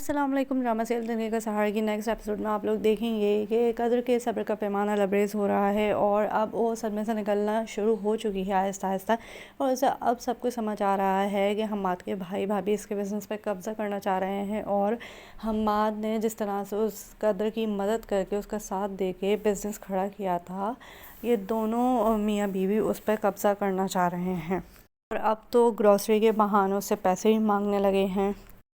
السلام علیکم، drama serial زندگی کا سہارا کی نیکسٹ ایپیسوڈ میں آپ لوگ دیکھیں گے کہ قدر کے صبر کا پیمانہ لبریز ہو رہا ہے اور اب وہ صدمے سے نکلنا شروع ہو چکی ہے آہستہ آہستہ، اور اسے اب سب کچھ سمجھ آ رہا ہے کہ حماد کے بھائی بھابھی اس کے بزنس پہ قبضہ کرنا چاہ رہے ہیں، اور حماد نے جس طرح سے اس قدر کی مدد کر کے اس کا ساتھ دے کے بزنس کھڑا کیا تھا، یہ دونوں میاں بیوی اس پہ قبضہ کرنا چاہ رہے ہیں، اور اب تو گروسری کے بہانوں سے پیسے ہی مانگنے لگے ہیں۔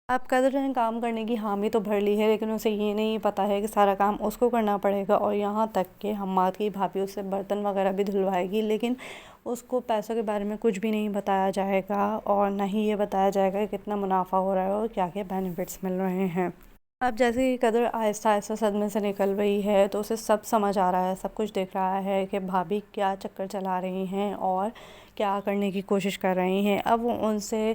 اب قدر نے کام کرنے کی حامی تو بھر لی ہے، لیکن اسے یہ نہیں پتا ہے کہ سارا کام اس کو کرنا پڑے گا، اور یہاں تک کہ حماد کی بھابھی اس سے برتن وغیرہ بھی دھلوائے گی، لیکن اس کو پیسوں کے بارے میں کچھ بھی نہیں بتایا جائے گا، اور نہ ہی یہ بتایا جائے گا کہ کتنا منافع ہو رہا ہے اور کیا کیا بینیفٹس مل رہے ہیں۔ اب جیسے ہی قدر آہستہ آہستہ صدمے سے نکل رہی ہے تو اسے سب سمجھ آ رہا ہے، سب کچھ دیکھ رہا ہے کہ بھابھی کیا چکر چلا رہی ہیں اور کیا کرنے کی کوشش کر رہی ہیں۔ اب وہ ان سے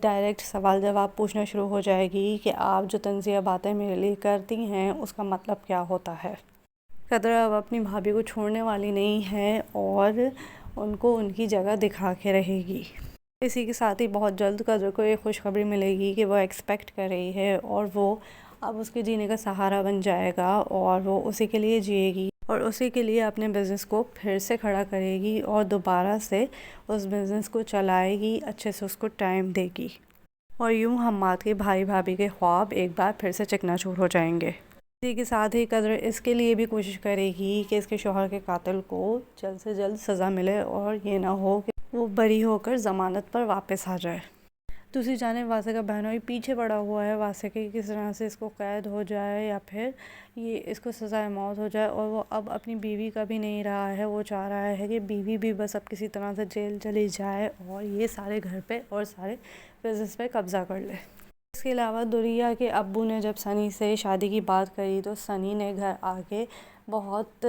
ڈائریکٹ سوال جواب پوچھنا شروع ہو جائے گی کہ آپ جو طنزیہ باتیں میرے لیے کرتی ہیں اس کا مطلب کیا ہوتا ہے۔ قدر اب اپنی بھابھی کو چھوڑنے والی نہیں ہے اور ان کو ان کی جگہ دکھا کے رہے گی۔ اسی کے ساتھ ہی بہت جلد قدر کو ایک خوشخبری ملے گی کہ وہ ایکسپیکٹ کر رہی ہے، اور وہ اب اس کے جینے کا سہارا بن جائے گا، اور وہ اسی کے لیے جیے گی اور اسی کے لیے اپنے بزنس کو پھر سے کھڑا کرے گی اور دوبارہ سے اس بزنس کو چلائے گی، اچھے سے اس کو ٹائم دے گی، اور یوں حماد کے بھائی بھابھی کے خواب ایک بار پھر سے چکنا چور ہو جائیں گے۔ اسی کے ساتھ ہی قدر اس کے لیے بھی کوشش کرے گی کہ اس کے شوہر کے قاتل کو جلد سے جلد سزا ملے، اور یہ نہ ہو کہ وہ بری ہو کر ضمانت پر واپس آ جائے۔ دوسری جانب واسع کا بہنوئی پیچھے پڑا ہوا ہے واسع کے کس طرح سے اس کو قید ہو جائے یا پھر یہ اس کو سزائے موت ہو جائے، اور وہ اب اپنی بیوی کا بھی نہیں رہا ہے، وہ چاہ رہا ہے کہ بیوی بھی بس اب کسی طرح سے جیل چلی جائے اور یہ سارے گھر پہ اور سارے بزنس پہ قبضہ کر لے۔ اس کے علاوہ دریہ کے ابو نے جب سنی سے شادی کی بات کری تو سنی نے گھر آ کے بہت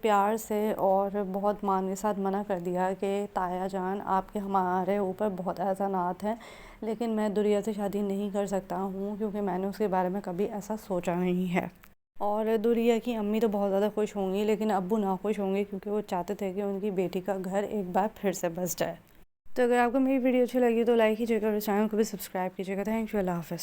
پیار سے اور بہت مان کے ساتھ منع کر دیا کہ تایا جان، آپ کے ہمارے اوپر بہت احسانات ہیں، لیکن میں دریہ سے شادی نہیں کر سکتا ہوں کیونکہ میں نے اس کے بارے میں کبھی ایسا سوچا نہیں ہے۔ اور دریہ کی امی تو بہت زیادہ خوش ہوں گی، لیکن ابو ناخوش ہوں گے کیونکہ وہ چاہتے تھے کہ ان کی بیٹی کا گھر ایک بار پھر سے بس جائے۔ تو اگر آپ کو میری ویڈیو اچھی لگی تو لائک کیجیے گا اور چینل کو بھی سبسکرائب کیجیے گا۔ تھینک یو، اللہ حافظ۔